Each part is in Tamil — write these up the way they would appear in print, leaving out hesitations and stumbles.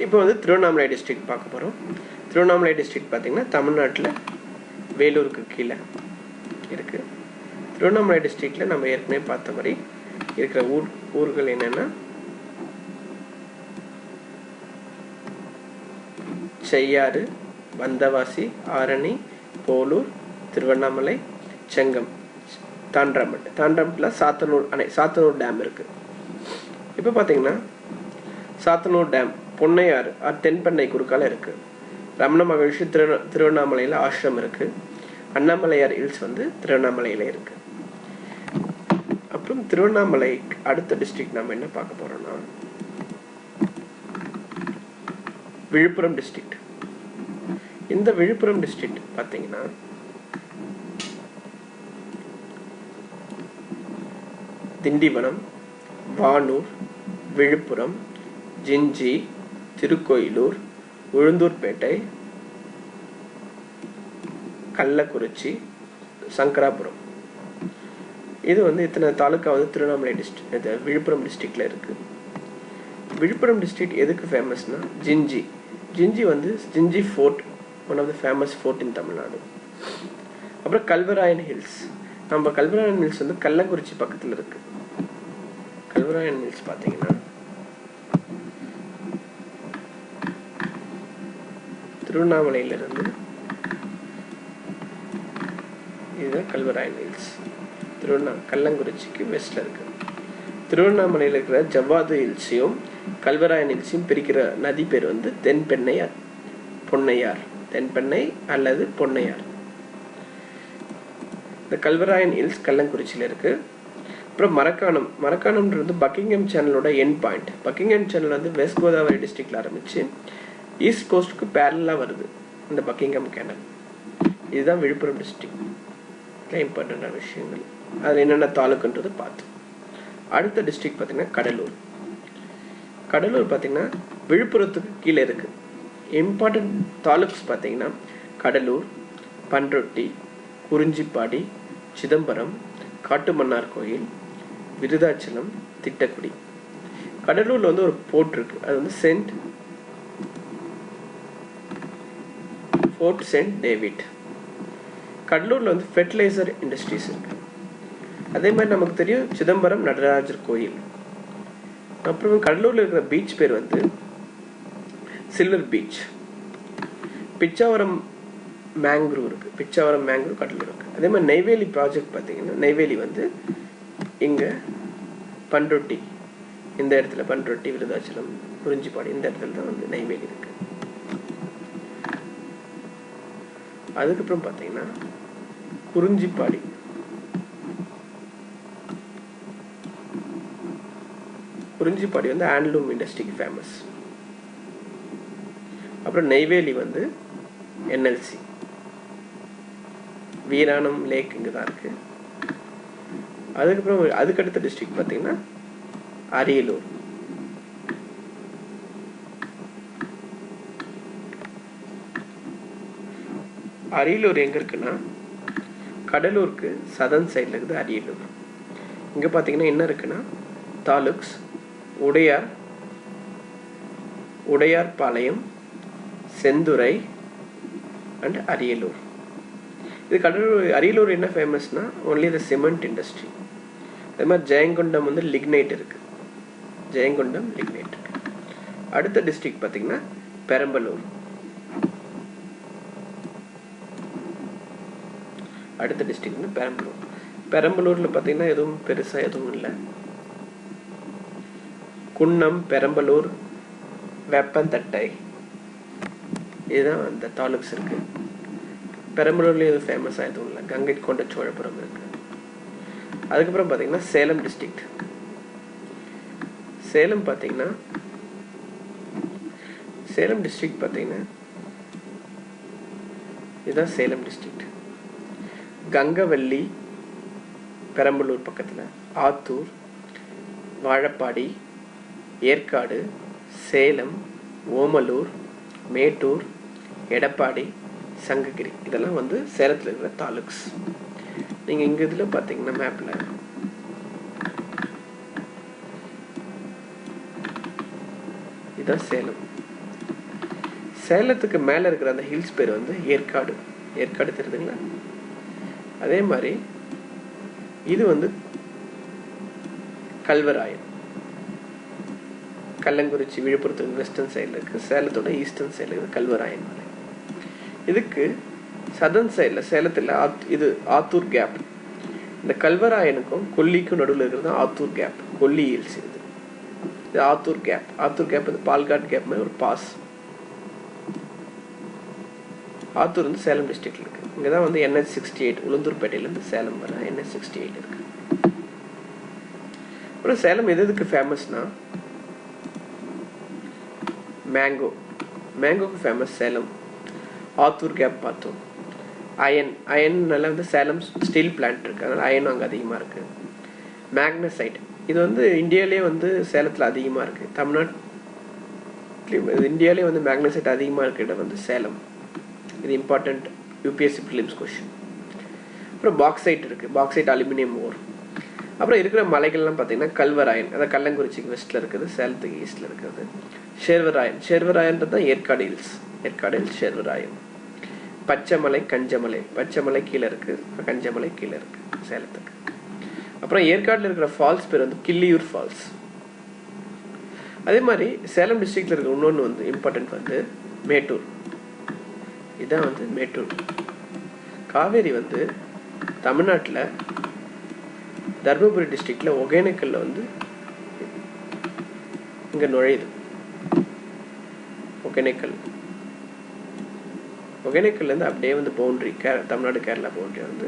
இப்போ வந்து திருவண்ணாமலை டிஸ்ட்ரிக்ட் பார்க்க போகிறோம். திருவண்ணாமலை டிஸ்ட்ரிக்ட் பார்த்திங்கன்னா தமிழ்நாட்டில் வேலூருக்கு கீழே இருக்குது. திருவண்ணாமலை டிஸ்ட்ரிக்டில் நம்ம ஏற்கனவே பார்த்த மாதிரி இருக்கிற ஊர்கள் என்னென்னா செய்யாறு, வந்தவாசி, ஆரணி, போலூர், திருவண்ணாமலை, செங்கம், தாண்டரமட்டு. தாண்டரமட்டில் சாத்தனூர் அணை, சாத்தனூர் டேம் இருக்குது. இப்போ பார்த்தீங்கன்னா சாத்தனூர் டேம் பொன்னையாறு தென்பெண்ணை குறுக்கால இருக்குது. ரமண மகரிஷி திருவண்ணாமலையில் ஆசிரம் இருக்குது. அண்ணாமலையார் ஹில்ஸ் வந்து திருவண்ணாமலையில் இருக்குது. அப்புறம் திருவண்ணாமலை அடுத்த டிஸ்ட்ரிக்ட் நம்ம என்ன பார்க்க போகிறோம்னா விழுப்புரம் டிஸ்ட்ரிக்ட். இந்த விழுப்புரம் டிஸ்ட்ரிக்ட் பார்த்தீங்கன்னா திண்டிவனம், வானூர், விழுப்புரம், ஜிஞ்சி, திருக்கோயிலூர், உளுந்தூர்பேட்டை, கள்ளக்குறிச்சி, சங்கராபுரம். இது வந்து இத்தனை தாலுக்கா வந்து திருவண்ணாமலை டிஸ்ட்ரிக்ட், இது விழுப்புரம் டிஸ்ட்ரிக்டில் இருக்குது. விழுப்புரம் டிஸ்ட்ரிக்ட் எதுக்கு ஃபேமஸ்னா ஜிஞ்சி. ஜிஞ்சி வந்து Gingee fort, one of the famous fort in Tamil Nadu. அப்புறம் கல்வராயன் ஹில்ஸ். நம்ம கல்வராயன் ஹில்ஸ் வந்து கள்ளக்குறிச்சி பக்கத்தில் இருக்குது. கல்வராயன் ஹில்ஸ் பார்த்தீங்கன்னா திருவண்ணாமலையிலிருந்து இதுதான் கல்வராயன் ஹில்ஸ். கள்ளங்குறிச்சிக்கு வெஸ்ட்ல இருக்கு. திருவண்ணாமலையில் இருக்கிற ஜவ்வாது ஹில்ஸையும் கல்வராயன் ஹில்ஸையும் பிரிக்கிற நதி பேர் வந்து தென்பெண்ணையார், பொன்னையார், தென்பெண்ணை அல்லது பொன்னையார். இந்த கல்வராயன் ஹில்ஸ் கள்ளங்குறிச்சியில் இருக்கு. அப்புறம் மரக்காணம். மரக்காணம்ன்றது பக்கிங்ஹாம் சேனலோட எண்ட் பாயிண்ட். பக்கிங்ஹாம் சேனல் வந்து வெஸ்ட் கோதாவரி டிஸ்ட்ரிக்ட்ல ஆரம்பிச்சு ஈஸ்ட் கோஸ்ட்டுக்கு பேரலாக வருது இந்த பக்கிங்ஹாம் கேனல். இதுதான் விழுப்புரம் டிஸ்ட்ரிக்ட் இம்பார்ட்டண்டான விஷயங்கள். அதில் என்னென்ன தாலுக்குன்றது பார்த்தோம். அடுத்த டிஸ்ட்ரிக்ட் பார்த்தீங்கன்னா கடலூர். கடலூர் பார்த்தீங்கன்னா விழுப்புரத்துக்கு கீழே இருக்குது. இம்பார்ட்டன்ட் தாலுக்ஸ் பார்த்தீங்கன்னா கடலூர், பண்ருட்டி, குறிஞ்சிப்பாடி, சிதம்பரம், காட்டுமன்னார் கோயில், விருதாச்சலம், திட்டக்குடி. கடலூரில் வந்து ஒரு போர்ட் இருக்குது. அது வந்து ஃபோர்ட் சென்ட் டேவிட். கடலூரில் வந்து ஃபெர்டிலைசர் இண்டஸ்ட்ரீஸ் இருக்குது. அதே மாதிரி நமக்கு தெரியும் சிதம்பரம் நடராஜர் கோயில். அப்புறம் கடலூரில் இருக்கிற பீச் பேர் வந்து சில்வர் பீச். பிச்சாவரம் மேங்க்ரூவ் இருக்குது. பிச்சாவரம் மேங்க்ரூவ் கடலூர் இருக்குது. அதே மாதிரி நெய்வேலி ப்ராஜெக்ட் பார்த்தீங்கன்னா நெய்வேலி வந்து இங்கே பண்ருட்டி, இந்த இடத்துல பண்ருட்டி, விருதாச்சலம், குறிஞ்சிப்பாடி, இந்த இடத்துல தான் வந்து நெய்வேலி இருக்குது. அதுக்கப்புறம் பார்த்தீங்கன்னா குறிஞ்சிப்பாடி. குறிஞ்சிப்பாடி வந்து ஹேண்ட்லூம் இண்டஸ்ட்ரிக்கு ஃபேமஸ். அப்புறம் நெய்வேலி வந்து என்எல்சி. வீராணம் லேக் இங்கே தான் இருக்கு. அதுக்கப்புறம் அதுக்கடுத்த டிஸ்ட்ரிக்ட் பார்த்தீங்கன்னா அரியலூர். அரியலூர் எங்கே இருக்குன்னா கடலூருக்கு சதர்ன் சைடில் இருக்குது அரியலூர். இங்கே பார்த்தீங்கன்னா என்ன இருக்குன்னா தாலுக்ஸ் உடையார்பாளையம், செந்துறை அண்ட் அரியலூர். இது கடலூர். அரியலூர் என்ன ஃபேமஸ்னா ஒன்லி த சிமெண்ட் இண்டஸ்ட்ரி. அதே மாதிரி ஜெயங்கொண்டம் வந்து லிக்னைட் இருக்குது. ஜெயங்கொண்டம் லிக்னைட் இருக்கு. அடுத்த டிஸ்ட்ரிக்ட் பார்த்தீங்கன்னா பெரம்பலூர். அடுத்த டிஸ்ட்ரிக்ட் வந்து பெரம்பலூர். பெரம்பலூரில் பார்த்தீங்கன்னா எதுவும் பெருசாக எதுவும் இல்லை. குன்னம், பெரம்பலூர், வெப்பந்தட்டை, இதுதான் அந்த தாலுக்ஸ் இருக்குது. பெரம்பலூர்லேயும் எதுவும் ஃபேமஸாக எதுவும் இல்லை. கங்கை கொண்ட சோழபுரம் இருக்குது. அதுக்கப்புறம் பார்த்தீங்கன்னா சேலம் டிஸ்ட்ரிக்ட். சேலம் பார்த்தீங்கன்னா சேலம் டிஸ்ட்ரிக்ட் பார்த்தீங்கன்னா இதுதான் சேலம் டிஸ்ட்ரிக்ட். கங்கவல்லி பெரம்பலூர் பக்கத்தில், ஆத்தூர், வாழப்பாடி, ஏற்காடு, சேலம், ஓமலூர், மேட்டூர், எடப்பாடி, சங்ககிரி, இதெல்லாம் வந்து சேலத்தில் இருக்கிற தாலுக்ஸ். நீங்கள் இங்கே இதில் பார்த்தீங்கன்னா மேப்பில் இதுதான் சேலம். சேலத்துக்கு மேலே இருக்கிற அந்த ஹில்ஸ் பேர் வந்து ஏற்காடு. ஏற்காடு தெரியுதுங்களா? அதே மாதிரி இது வந்து கல்வராயன். கள்ளங்குறிச்சி விழுப்புரத்துக்கு வெஸ்டர்ன் சைடில் இருக்குது, சேலத்தோட ஈஸ்டர்ன் சைடில் இருக்குது கல்வராயன் மலை. இதுக்கு சதர்ன் சைடில் சேலத்தில் இது ஆத்தூர் கேப். இந்த கல்வராயனுக்கும் கொல்லிக்கும் நடுவில் இருக்கிறது ஆத்தூர் கேப், கொல்லி ஹில்ஸ். இது ஆத்தூர் கேப். ஆத்தூர் கேப் வந்து பால்காட் கேப் மாதிரி ஒரு பாஸ். ஆத்தூர் வந்து சேலம் டிஸ்ட்ரிக்ட்ல இருக்கு. இங்கே தான் வந்து NH68 உளுந்தூர்பேட்டையிலேருந்து சேலம் வர NH68 இருக்கு. அப்புறம் சேலம் எதுக்கு ஃபேமஸ்னா மேங்கோ. மேங்கோக்கு ஃபேமஸ் சேலம். ஆத்தூர் கேப் பார்த்தோம். அயன்னால வந்து சேலம் ஸ்டீல் பிளான்ட் இருக்கு, அதனால அயனும் அங்கே அதிகமாக இருக்கு. மேக்னசைட் இது வந்து இந்தியாவிலே வந்து சேலத்தில் அதிகமாக இருக்கு. தமிழ்நாட்டில் இந்தியாவிலே வந்து மேக்னசைட் அதிகமாக இருக்கிற இடம் வந்து சேலம். இது இம்பார்ட்டன்ட் UPSC ப்ரிலிம்ஸ் கொஸ்டின். அப்புறம் பாக்சைட் இருக்கு, பாக்சைட் அலுமினியம் ஓர். அப்புறம் இருக்கிற மலைகள்லாம் பார்த்தீங்கன்னா கல்வராயன், அதாவது கள்ளங்குறிச்சிக்கு வெஸ்ட்ல இருக்குது, சேலத்துக்கு ஈஸ்ட்ல இருக்குது. ஷேர்வராயன், ஷேர்வராயன்றது தான் ஏற்காடு ஹில்ஸ். ஏற்காடு ஹில்ஸ் ஷேர்வராயன். பச்சைமலை, கஞ்சமலை. பச்சைமலை கீழே இருக்கு, கஞ்சமலை கீழே இருக்கு சேலத்துக்கு. அப்புறம் ஏற்காட்டில் இருக்கிற ஃபால்ஸ் பேர் வந்து கிள்ளியூர் ஃபால்ஸ். அதே மாதிரி சேலம் டிஸ்ட்ரிக்ட்ல இருக்கிற இன்னொன்று வந்து இம்பார்ட்டன்ட் வந்து மேட்டூர். இதான் வந்து மேட்டூர். காவேரி வந்து தமிழ்நாட்டில் தர்மபுரி டிஸ்ட்ரிக்ட்ல ஒகேனக்கல்ல வந்து இங்க நுழையுது. ஒகேனக்கல்ல இருந்து அப்படியே வந்து பவுண்டரி தமிழ்நாடு கேரளா பவுண்டரி வந்து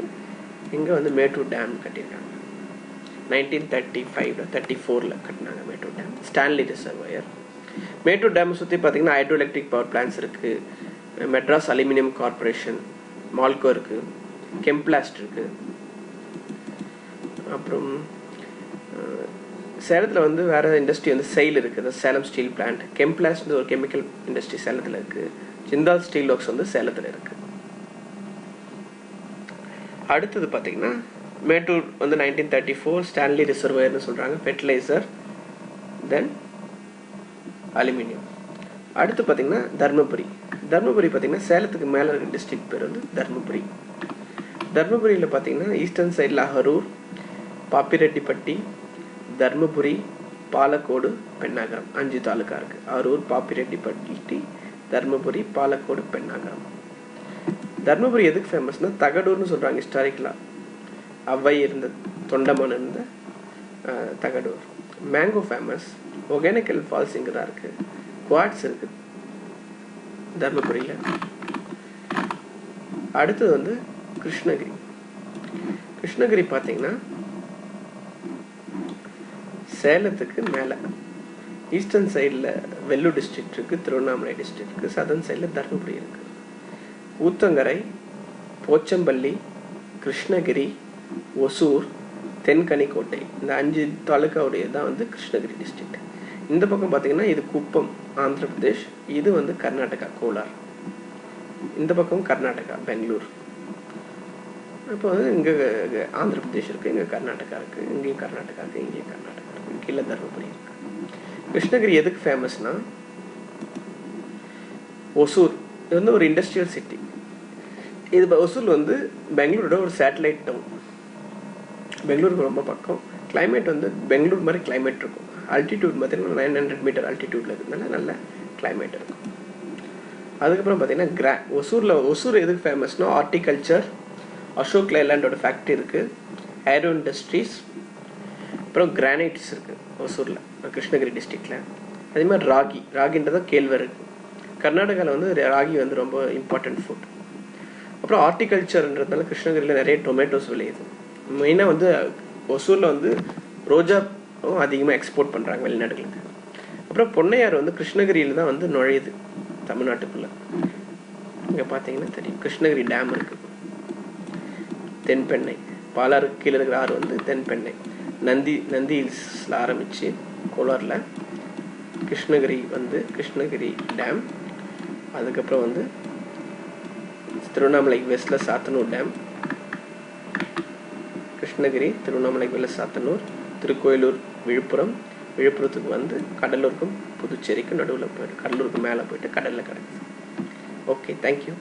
இங்க வந்து மேட்டூர் டேம் கட்டியிருக்காங்க. 1934 கட்டினாங்க Mettur dam. Stanley reservoir. Mettur dam சுற்றி பார்த்தீங்கன்னா ஹைட்ரோ எலக்ட்ரிக் பவர் பிளான்ஸ் இருக்கு, மெட்ராஸ் அலுமினியம் கார்பரேஷன், மால்கோ இருக்கு, கெம்பிளாஸ்ட் இருக்கு. அப்புறம் சேலத்தில் வந்து வேற இண்டஸ்ட்ரி வந்து செயில் இருக்குது, சேலம் ஸ்டீல் பிளான்ட். கெம்பிளாஸ்ட் ஒரு கெமிக்கல் இண்டஸ்ட்ரி சேலத்தில் இருக்கு. ஜிந்தால் ஸ்டீல் ஒர்க்ஸ் வந்து சேலத்தில் இருக்கு. அடுத்தது பார்த்தீங்கன்னா மேட்டூர் வந்து 1934 ஸ்டான்லி ரிசர்வாயர்னு சொல்றாங்க, ஃபெர்டிலைசர், தென் அலுமினியம். அடுத்து பார்த்தீங்கன்னா தர்மபுரி. தர்மபுரி பார்த்தீங்கன்னா சேலத்துக்கு மேலே இருக்கிற டிஸ்ட்ரிக்ட் பேர் வந்து தர்மபுரி. தர்மபுரியில் பார்த்தீங்கன்னா ஈஸ்டர்ன் சைடில் அரூர், பாப்பிரெட்டிப்பட்டி, தர்மபுரி, பாலக்கோடு, பெண்ணாகரம் 5 தாலுக்கா இருக்கு. அரூர், பாப்பிரெட்டிப்பட்டி, தர்மபுரி, பாலக்கோடு, பெண்ணாகரம். தர்மபுரி எதுக்கு ஃபேமஸ்னா தகடூர்னு சொல்றாங்க. ஹிஸ்டாரிக்கலா அவ்வை இருந்த தொண்டமான் இருந்த Thagadur. Mango famous. Hogenakkal falls இங்கே தான் இருக்கு. குவாட்ஸ் இருக்கு தர்மபுரியில். அடுத்தது வந்து கிருஷ்ணகிரி. கிருஷ்ணகிரி பார்த்தீங்கன்னா சேலத்துக்கு மேலே ஈஸ்டர்ன் சைடில் வெள்ளூர் டிஸ்ட்ரிக்ட் இருக்கு, திருவண்ணாமலை டிஸ்ட்ரிக்ட் இருக்கு, சதர்ன் சைடில் தர்மபுரி இருக்கு. ஊத்தங்கரை, போச்சம்பள்ளி, கிருஷ்ணகிரி, ஒசூர், தென்கனிக்கோட்டை இந்த 5 தாலுக்காவுடைய தான் வந்து கிருஷ்ணகிரி டிஸ்ட்ரிக்ட். இந்த பக்கம் பார்த்தீங்கன்னா இது குப்பம் ஆந்திர பிரதேஷ், இது வந்து கர்நாடகா கோலார். இந்த பக்கம் கர்நாடகா பெங்களூர். இப்போ வந்து இங்கே ஆந்திர பிரதேஷ் இருக்கு, இங்கே கர்நாடகா இருக்கு, இங்கேயும் கர்நாடகா இருக்கு, இங்கேயும் கர்நாடகா இருக்கு, கீழே தர்மபுரி இருக்கு. கிருஷ்ணகிரி எதுக்கு ஃபேமஸ்னா ஒசூர். இது வந்து ஒரு இண்டஸ்ட்ரியல் சிட்டி. இது ஒசூர் வந்து பெங்களூரோட ஒரு சேட்டலைட் டவுன். பெங்களூருக்கு ரொம்ப பக்கம். கிளைமேட் வந்து பெங்களூர் மாதிரி கிளைமேட் இருக்கும். அல்டிடியூட் பார்த்தீங்கன்னா 900 மீட்டர் அல்டிடியூட்ல இருக்கிறதுனால நல்ல கிளைமேட் இருக்கும். அதுக்கப்புறம் பார்த்தீங்கன்னா ஒசூர் எதுக்கு ஃபேமஸ்னா ஹார்டிகல்ச்சர், அசோக் லேலாண்டோட ஃபேக்ட்ரி இருக்கு, ஏரோ இண்டஸ்ட்ரீஸ், அப்புறம் கிரானைட்ஸ் இருக்கு ஒசூரில் கிருஷ்ணகிரி டிஸ்ட்ரிக்ட்ல. அதே மாதிரி ராகின்றத கேழ்வரகு. கர்நாடகாவில் வந்து ராகி வந்து ரொம்ப இம்பார்ட்டன்ட் ஃபுட். அப்புறம் ஹார்டிகல்ச்சர்ன்றதுனால கிருஷ்ணகிரியில் நிறைய டொமேட்டோஸ் விளையுது. மெயினாக வந்து ஒசூரில் வந்து ரோஜா அதிகமாக எக்ஸ்போர்ட் பண்ணுறாங்க வெளிநாடுகளுக்கு. அப்புறம் பொன்னையார் வந்து கிருஷ்ணகிரியில் தான் வந்து நுழையுது தமிழ்நாட்டுக்குள்ள. இங்கே பார்த்தீங்கன்னா தெரியும் கிருஷ்ணகிரி டேம் இருக்கு. தென்பெண்ணை, பாலாறு கீழே இருக்கிற ஆறு வந்து தென்பெண்ணை. நந்தி ஹில்ஸ்ல ஆரம்பிச்சு கோலாரில் கிருஷ்ணகிரி வந்து கிருஷ்ணகிரி டேம். அதுக்கப்புறம் வந்து திருவண்ணாமலை வெஸ்ட்ல சாத்தனூர் டேம். கிருஷ்ணகிரி, திருவண்ணாமலை வெஸ்ட் சாத்தனூர், திருக்கோயிலூர், விழுப்புரம். விழுப்புரத்துக்கு வந்து கடலூருக்கும் புதுச்சேரிக்கும் நடுவில் போயிட்டு கடலூருக்கு மேலே போயிட்டு கடலில் கிடக்குது. Okay, thank you.